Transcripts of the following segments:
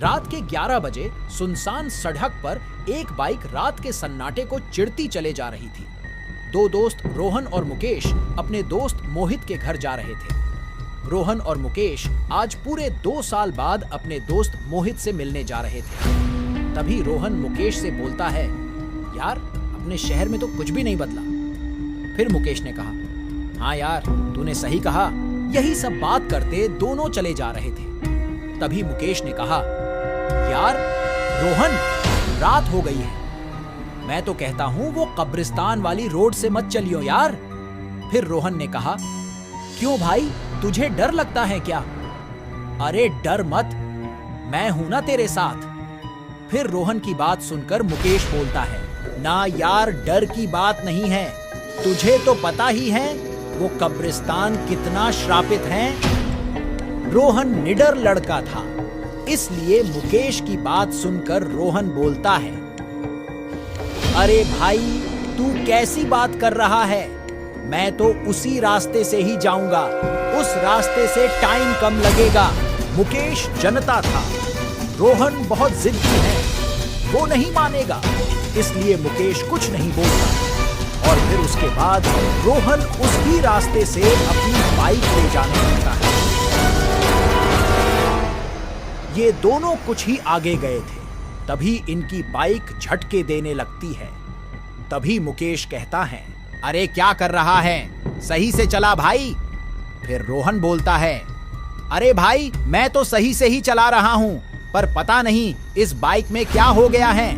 रात के 11 बजे सुनसान सड़क पर एक बाइक रात के सन्नाटे को चिढ़ती चले जा रही थी। दो दोस्त रोहन और मुकेश अपने दोस्त मोहित के घर जा रहे थे। रोहन और मुकेश आज पूरे 2 साल बाद अपने दोस्त मोहित से मिलने जा रहे थे। तभी रोहन मुकेश से बोलता है, यार अपने शहर में तो कुछ भी नहीं बदला। फिर मुकेश ने कहा, हाँ यार तूने सही कहा। यही सब बात करते दोनों चले जा रहे थे। तभी मुकेश ने कहा, यार रोहन रात हो गई है, मैं तो कहता हूं वो कब्रिस्तान वाली रोड से मत चलियो यार। फिर रोहन ने कहा, क्यों भाई तुझे डर लगता है क्या? अरे डर मत, मैं हूं ना तेरे साथ। फिर रोहन की बात सुनकर मुकेश बोलता है, ना यार डर की बात नहीं है, तुझे तो पता ही है वो कब्रिस्तान कितना श्रापित है। रोहन निडर लड़का था, इसलिए मुकेश की बात सुनकर रोहन बोलता है, अरे भाई तू कैसी बात कर रहा है, मैं तो उसी रास्ते से ही जाऊंगा, उस रास्ते से टाइम कम लगेगा। मुकेश जनता था, रोहन बहुत जिद्दी है, वो नहीं मानेगा, इसलिए मुकेश कुछ नहीं बोलता। और फिर उसके बाद रोहन उसी रास्ते से अपनी बाइक ले जाने लगता है। ये दोनों कुछ ही आगे गए थे, तभी इनकी बाइक झटके देने लगती है। तभी मुकेश कहता है, अरे क्या कर रहा है, सही से चला भाई। फिर रोहन बोलता है, अरे भाई मैं तो सही से ही चला रहा हूं, पर पता नहीं इस बाइक में क्या हो गया है।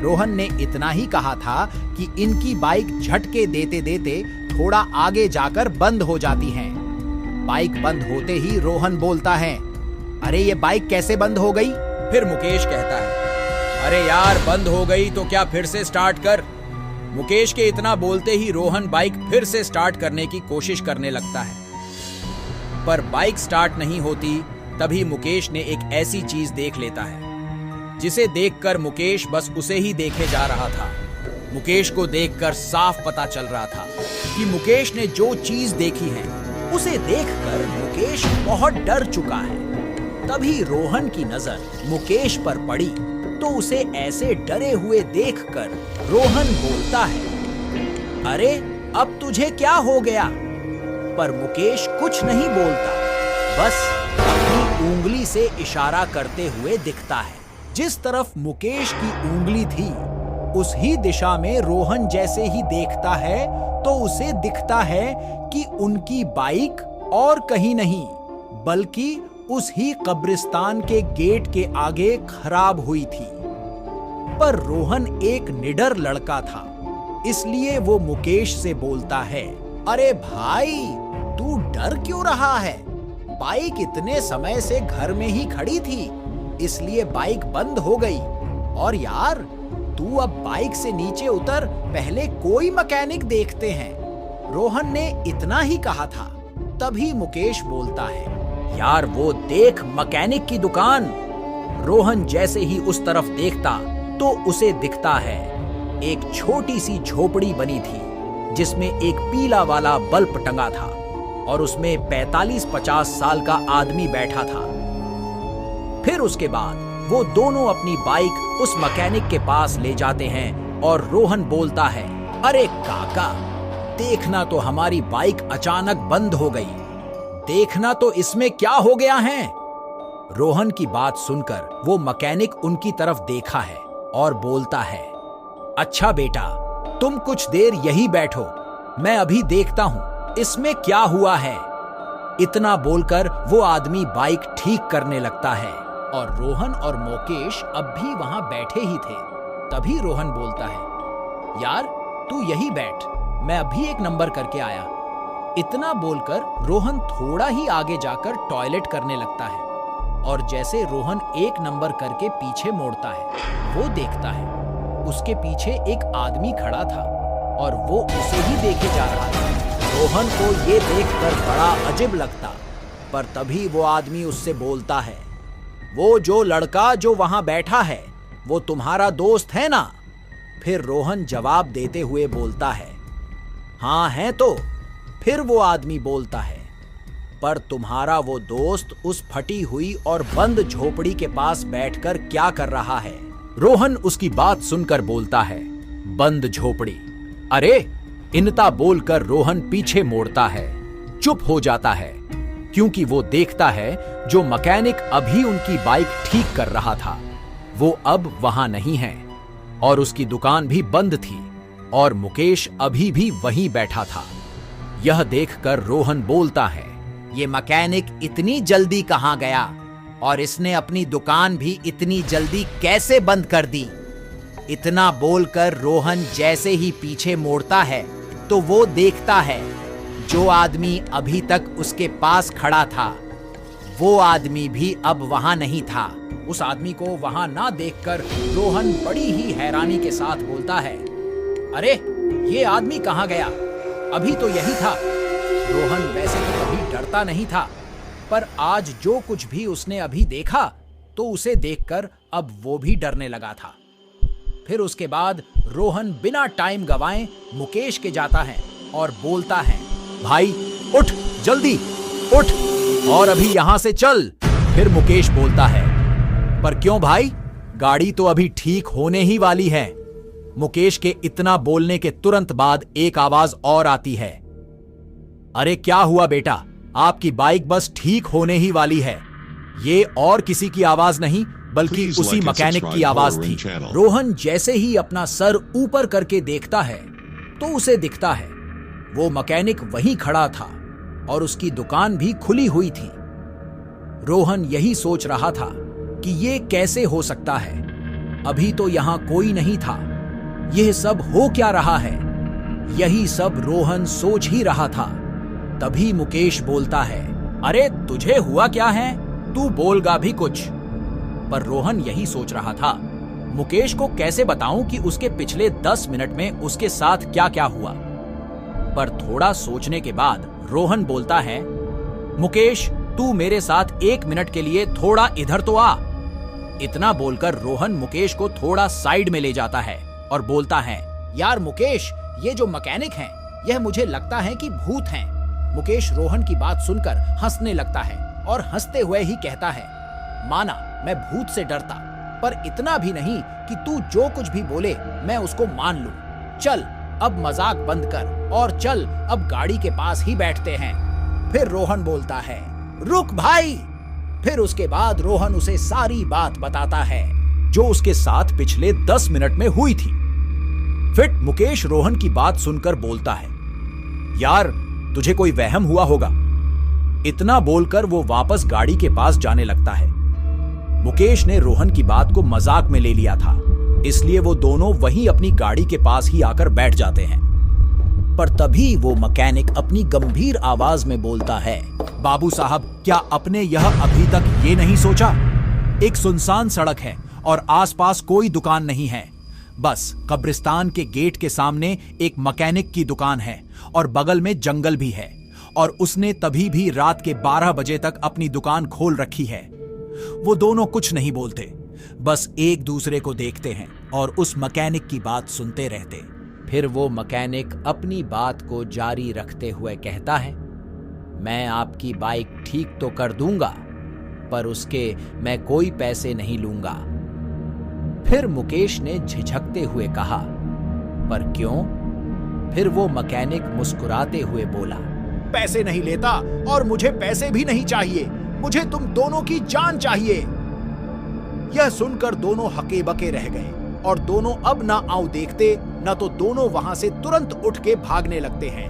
रोहन ने इतना ही कहा था कि इनकी बाइक झटके देते देते थोड़ा आगे जाकर बंद हो जाती है। बाइक बंद होते ही रोहन बोलता है, अरे ये बाइक कैसे बंद हो गई? फिर मुकेश कहता है, अरे यार बंद हो गई तो क्या फिर से स्टार्ट कर। मुकेश के इतना बोलते ही रोहन बाइक फिर से स्टार्ट करने की कोशिश करने लगता है, पर बाइक स्टार्ट नहीं होती। तभी मुकेश ने एक ऐसी चीज देख लेता है जिसे देखकर मुकेश बस उसे ही देखे जा रहा था। मुकेश को देखकर साफ पता चल रहा था कि मुकेश ने जो चीज देखी है उसे देखकर मुकेश बहुत डर चुका है। तभी रोहन की नजर मुकेश पर पड़ी तो उसे ऐसे डरे हुए देखकर रोहन बोलता है, अरे अब तुझे क्या हो गया? पर मुकेश कुछ नहीं बोलता, बस अपनी उंगली से इशारा करते हुए दिखता है। जिस तरफ मुकेश की उंगली थी उस ही दिशा में रोहन जैसे ही देखता है तो उसे दिखता है कि उनकी बाइक और कहीं नहीं बल्कि उस ही कब्रिस्तान के गेट के आगे खराब हुई थी। पर रोहन एक निडर लड़का था, इसलिए वो मुकेश से बोलता है, अरे भाई तू डर क्यों रहा है? बाइक इतने समय से घर में ही खड़ी थी, इसलिए बाइक बंद हो गई। और यार तू अब बाइक से नीचे उतर, पहले कोई मैकेनिक देखते हैं। रोहन ने इतना ही कहा था। तभी मुकेश बोलता है, यार वो देख मैकेनिक की दुकान। रोहन जैसे ही उस तरफ देखता तो उसे दिखता है एक छोटी सी झोपड़ी बनी थी जिसमें एक पीला वाला बल्ब टंगा था और उसमें 45-50 साल का आदमी बैठा था। फिर उसके बाद वो दोनों अपनी बाइक उस मैकेनिक के पास ले जाते हैं और रोहन बोलता है, अरे काका देखना तो हमारी बाइक अचानक बंद हो गई, देखना तो इसमें क्या हो गया है। रोहन की बात सुनकर वो मैकेनिक उनकी तरफ देखा है और बोलता है, अच्छा बेटा तुम कुछ देर यही बैठो, मैं अभी देखता हूं इसमें क्या हुआ है। इतना बोलकर वो आदमी बाइक ठीक करने लगता है और रोहन और मुकेश अब भी वहां बैठे ही थे। तभी रोहन बोलता है, यार तू यही बैठ, मैं अभी एक नंबर करके आया। इतना बोलकर रोहन थोड़ा ही आगे जाकर टॉयलेट करने लगता है और जैसे रोहन एक नंबर करके पीछे मोड़ता है वो देखता है उसके पीछे एक आदमी खड़ा था और वो उसे ही देखे जा रहा था। रोहन को ये देखकर बड़ा अजीब लगता, पर तभी वो आदमी उससे बोलता है, वो जो लड़का जो वहां बैठा है वो तुम्हारा दोस्त है ना? फिर रोहन जवाब देते हुए बोलता है, हाँ है तो। फिर वो आदमी बोलता है, पर तुम्हारा वो दोस्त उस फटी हुई और बंद झोपड़ी के पास बैठकर क्या कर रहा है? रोहन उसकी बात सुनकर बोलता है, बंद झोपड़ी। अरे, इनता बोलकर रोहन पीछे मोड़ता है, चुप हो जाता है, क्योंकि वो देखता है जो मैकेनिक अभी उनकी बाइक ठीक कर रहा था वो अब वहां नहीं है और उसकी दुकान भी बंद थी और मुकेश अभी भी वहीं बैठा था। यह देखकर रोहन बोलता है, ये मैकेनिक इतनी जल्दी कहां गया और इसने अपनी दुकान भी इतनी जल्दी कैसे बंद कर दी? इतना बोलकर रोहन जैसे ही पीछे मोड़ता है तो वो देखता है जो आदमी अभी तक उसके पास खड़ा था वो आदमी भी अब वहां नहीं था। उस आदमी को वहां ना देखकर रोहन बड़ी ही हैरानी के साथ बोलता है, अरे ये आदमी कहां गया? अभी तो यही था। रोहन वैसे तो कभी डरता नहीं था, पर आज जो कुछ भी उसने अभी देखा तो उसे देखकर अब वो भी डरने लगा था। फिर उसके बाद रोहन बिना टाइम गवाए मुकेश के जाता है और बोलता है, भाई उठ, जल्दी उठ और अभी यहां से चल। फिर मुकेश बोलता है, पर क्यों भाई? गाड़ी तो अभी ठीक होने ही वाली है। मुकेश के इतना बोलने के तुरंत बाद एक आवाज और आती है, अरे क्या हुआ बेटा? आपकी बाइक बस ठीक होने ही वाली है। ये और किसी की आवाज नहीं बल्कि उसी मैकेनिक की आवाज थी। रोहन जैसे ही अपना सर ऊपर करके देखता है तो उसे दिखता है वो मैकेनिक वहीं खड़ा था और उसकी दुकान भी खुली हुई थी। रोहन यही सोच रहा था कि ये कैसे हो सकता है? अभी तो यहां कोई नहीं था। यह सब हो क्या रहा है? यही सब रोहन सोच ही रहा था। तभी मुकेश बोलता है, अरे तुझे हुआ क्या है? तू बोलगा भी कुछ। पर रोहन यही सोच रहा था, मुकेश को कैसे बताऊं कि उसके पिछले 10 मिनट में उसके साथ क्या क्या हुआ। पर थोड़ा सोचने के बाद रोहन बोलता है, मुकेश तू मेरे साथ 1 मिनट के लिए थोड़ा इधर तो आ। इतना बोलकर रोहन मुकेश को थोड़ा साइड में ले जाता है और बोलता है, यार मुकेश, ये जो मैकेनिक हैं, यह मुझे लगता है कि भूत हैं। मुकेश रोहन की बात सुनकर हंसने लगता है और हंसते हुए ही कहता है, माना मैं भूत से डरता, पर इतना भी नहीं कि तू जो कुछ भी बोले मैं उसको मान लूं। चल अब मजाक बंद कर और चल अब गाड़ी के पास ही बैठते हैं। फिर रोहन बोलता है, रुक भाई। फिर उसके बाद रोहन उसे सारी बात बताता है जो उसके साथ पिछले 10 मिनट में हुई थी। फिर मुकेश रोहन की बात सुनकर बोलता है, यार तुझे कोई वहम हुआ होगा। इतना बोलकर वो वापस गाड़ी के पास जाने लगता है। मुकेश ने रोहन की बात को मजाक में ले लिया था, इसलिए वो दोनों वहीं अपनी गाड़ी के पास ही आकर बैठ जाते हैं। पर तभी वो मैकेनिक अपनी गंभीर आवाज में बोलता है, बाबू साहब, क्या आपने यह अभी तक ये नहीं सोचा? एक सुनसान सड़क है और आसपास कोई दुकान नहीं है। बस कब्रिस्तान के गेट के सामने एक मैकेनिक की दुकान है और बगल में जंगल भी है और उसने तभी भी रात के 12 बजे तक अपनी दुकान खोल रखी है। वो दोनों कुछ नहीं बोलते, बस एक दूसरे को देखते हैं और उस मैकेनिक की बात सुनते रहते। फिर वो मैकेनिक अपनी बात को जारी रखते हुए कहता है, मैं आपकी बाइक ठीक तो कर दूंगा, पर उसके मैं कोई पैसे नहीं लूंगा। फिर मुकेश ने झिझकते हुए कहा, पर क्यों? फिर वो मैकेनिक मुस्कुराते हुए बोला, पैसे नहीं लेता और मुझे पैसे भी नहीं चाहिए। मुझे तुम दोनों की जान चाहिए। यह सुनकर दोनों हके बके रह गए और दोनों अब ना आऊं देखते, न तो दोनों वहां से तुरंत उठ के भागने लगते हैं।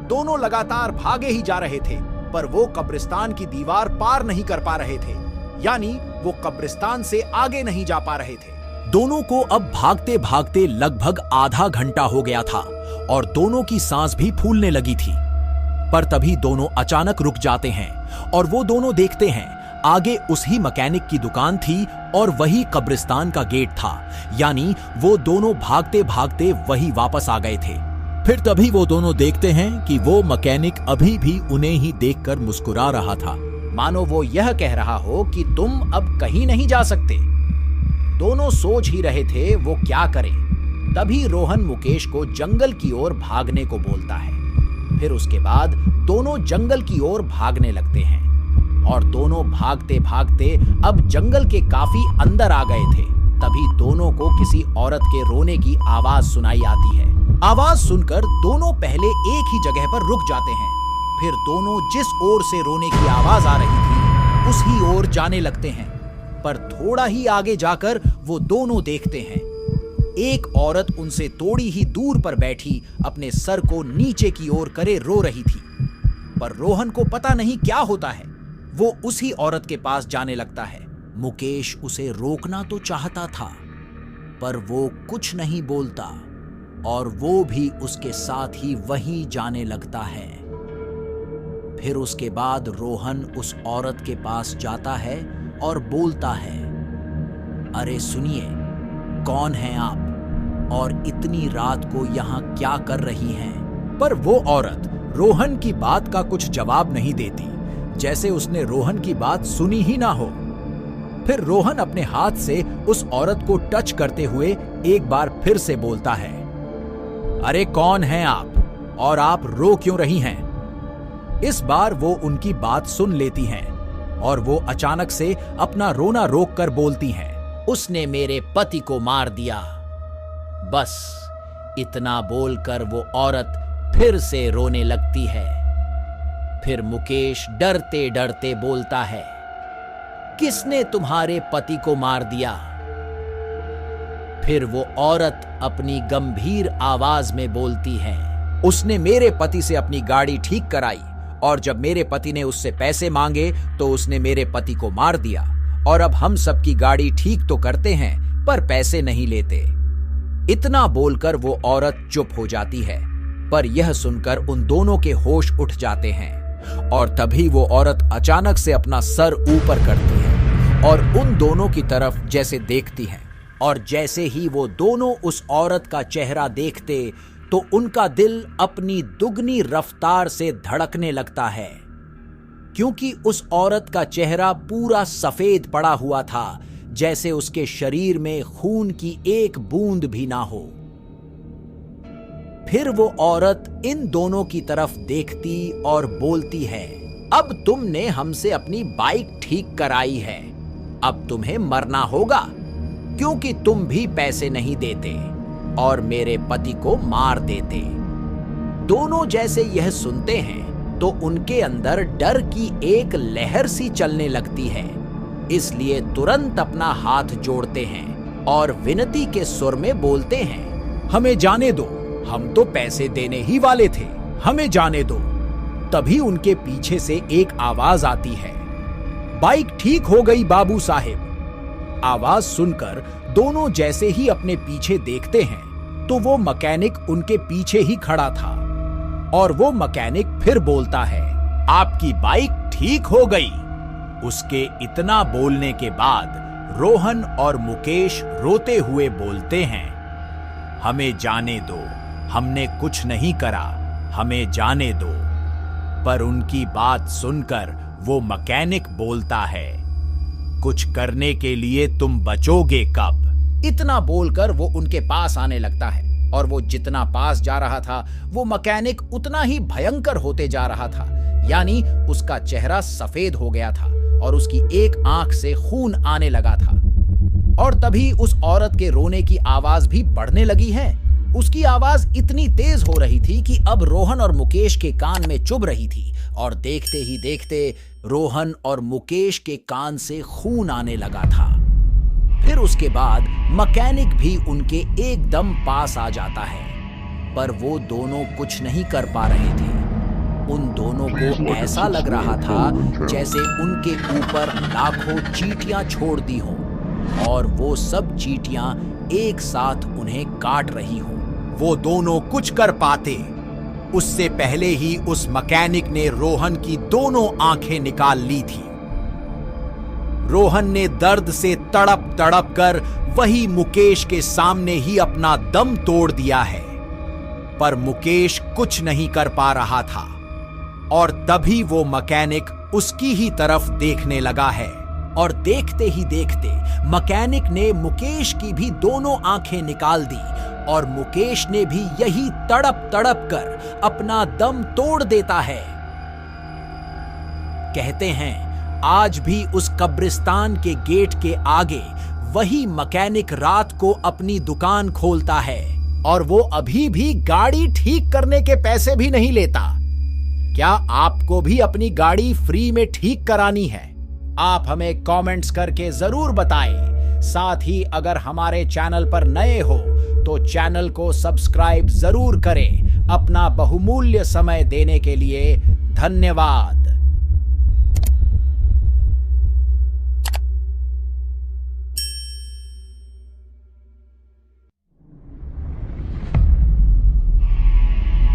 दोनों लगातार भागे ही जा रहे थे, पर वो कब्रिस्तान की दीवार पार नहीं कर पा रहे थे, यानी वो कब्रिस्तान से आगे नहीं जा पा रहे थे। दोनों को अब भागते भागते लगभग आधा घंटा हो गया था और दोनों की सांस भी फूलने लगी थी। पर तभी दोनों अचानक रुक जाते हैं और वो दोनों देखते हैं आगे उसी मैकेनिक की दुकान थी और वही कब्रिस्तान का गेट था, यानी वो दोनों भागते भागते वही वापस आ गए थे। फिर तभी वो दोनों देखते हैं कि वो मैकेनिक अभी भी उन्हें ही देखकर मुस्कुरा रहा था, मानो वो यह कह रहा हो कि तुम अब कहीं नहीं जा सकते। दोनों सोच ही रहे थे वो क्या करें। तभी रोहन मुकेश को जंगल की ओर भागने को बोलता है। फिर उसके बाद दोनों जंगल की ओर भागने लगते हैं और दोनों भागते भागते अब जंगल के काफी अंदर आ गए थे। तभी दोनों को किसी औरत के रोने की आवाज सुनाई आती है। आवाज सुनकर दोनों पहले एक ही जगह पर रुक जाते हैं। फिर दोनों जिस ओर से रोने की आवाज आ रही थी उसी ओर जाने लगते हैं। पर थोड़ा ही आगे जाकर वो दोनों देखते हैं एक औरत उनसे थोड़ी ही दूर पर बैठी अपने सर को नीचे की ओर करे रो रही थी। पर रोहन को पता नहीं क्या होता है। वो उसी औरत के पास जाने लगता है। मुकेश उसे रोकना तो चाहता था पर वो कुछ नहीं बोलता और वो भी उसके साथ ही वहीं जाने लगता है। फिर उसके बाद रोहन उस औरत के पास जाता है और बोलता है, अरे सुनिए, कौन हैं आप और इतनी रात को यहाँ क्या कर रही हैं? पर वो औरत रोहन की बात का कुछ जवाब नहीं देती, जैसे उसने रोहन की बात सुनी ही ना हो। फिर रोहन अपने हाथ से उस औरत को टच करते हुए एक बार फिर से बोलता है, अरे कौन हैं आप और आप रो क्यों रही हैं? इस बार वो उनकी बात सुन लेती हैं और वो अचानक से अपना रोना रोक कर बोलती हैं, उसने मेरे पति को मार दिया। बस इतना बोलकर वो औरत फिर से रोने लगती है। फिर मुकेश डरते डरते बोलता है, किसने तुम्हारे पति को मार दिया? फिर वो औरत अपनी गंभीर आवाज में बोलती है, उसने मेरे पति से अपनी गाड़ी ठीक कराई और जब मेरे पति ने उससे पैसे मांगे तो उसने मेरे पति को मार दिया और अब हम सबकी गाड़ी ठीक तो करते हैं पर पैसे नहीं लेते। इतना बोलकर वो औरत चुप हो जाती है। पर यह सुनकर उन दोनों के होश उठ जाते हैं और तभी वो औरत अचानक से अपना सर ऊपर करती है और उन दोनों की तरफ जैसे देखती है। और जैसे ही वो दोनों उस औरत का चेहरा देखते तो उनका दिल अपनी दुगनी रफ्तार से धड़कने लगता है, क्योंकि उस औरत का चेहरा पूरा सफेद पड़ा हुआ था, जैसे उसके शरीर में खून की एक बूंद भी ना हो। फिर वो औरत इन दोनों की तरफ देखती और बोलती है, अब तुमने हमसे अपनी बाइक ठीक कराई है, अब तुम्हें मरना होगा, क्योंकि तुम भी पैसे नहीं देते और मेरे पति को मार देते। दोनों जैसे यह सुनते हैं तो उनके अंदर डर की एक लहर सी चलने लगती है, इसलिए तुरंत अपना हाथ जोड़ते हैं और विनती के सुर में बोलते हैं, हमें जाने दो, हम तो पैसे देने ही वाले थे, हमें जाने दो। तभी उनके पीछे से एक आवाज आती है, बाइक ठीक हो गई बाबू साहेब। आवाज सुनकर दोनों जैसे ही अपने पीछे देखते हैं तो वो मैकेनिक उनके पीछे ही खड़ा था और वो मैकेनिक फिर बोलता है, आपकी बाइक ठीक हो गई। उसके इतना बोलने के बाद रोहन और मुकेश रोते हुए बोलते हैं, हमें जाने दो, हमने कुछ नहीं करा, हमें जाने दो। पर उनकी बात सुनकर वो मैकेनिक बोलता है, कुछ करने के लिए तुम बचोगे कब? इतना बोलकर वो उनके पास आने लगता है और वो जितना पास जा रहा था वो मैकेनिक उतना ही भयंकर होते जा रहा था, यानी उसका चेहरा सफेद हो गया था और उसकी एक आंख से खून आने लगा था। और तभी उस औरत के रोने की आवाज भी बढ़ने लगी है। उसकी आवाज इतनी तेज हो रही थी कि अब रोहन और मुकेश के कान में चुभ रही थी और देखते ही देखते रोहन और मुकेश के कान से खून आने लगा था। फिर उसके बाद मैकेनिक भी उनके एकदम पास आ जाता है, पर वो दोनों कुछ नहीं कर पा रहे थे। उन दोनों को ऐसा लग रहा था जैसे उनके ऊपर लाखों चींटियां छोड़ दी हों और वो सब चींटियां एक साथ उन्हें काट रही हों। वो दोनों कुछ कर पाते उससे पहले ही उस मैकेनिक ने रोहन की दोनों आंखें निकाल ली थी। रोहन ने दर्द से तड़प तड़प कर वही मुकेश के सामने ही अपना दम तोड़ दिया है, पर मुकेश कुछ नहीं कर पा रहा था। और तभी वो मैकेनिक उसकी ही तरफ देखने लगा है और देखते ही देखते मैकेनिक ने मुकेश की भी दोनों आंखें निकाल दी और मुकेश ने भी यही तड़प तड़प कर अपना दम तोड़ देता है। कहते हैं आज भी उस कब्रिस्तान के गेट के आगे वही मैकेनिक रात को अपनी दुकान खोलता है और वो अभी भी गाड़ी ठीक करने के पैसे भी नहीं लेता। क्या आपको भी अपनी गाड़ी फ्री में ठीक करानी है? आप हमें कमेंट्स करके जरूर बताएं। साथ ही अगर हमारे चैनल पर नए हो तो चैनल को सब्सक्राइब जरूर करें। अपना बहुमूल्य समय देने के लिए धन्यवाद।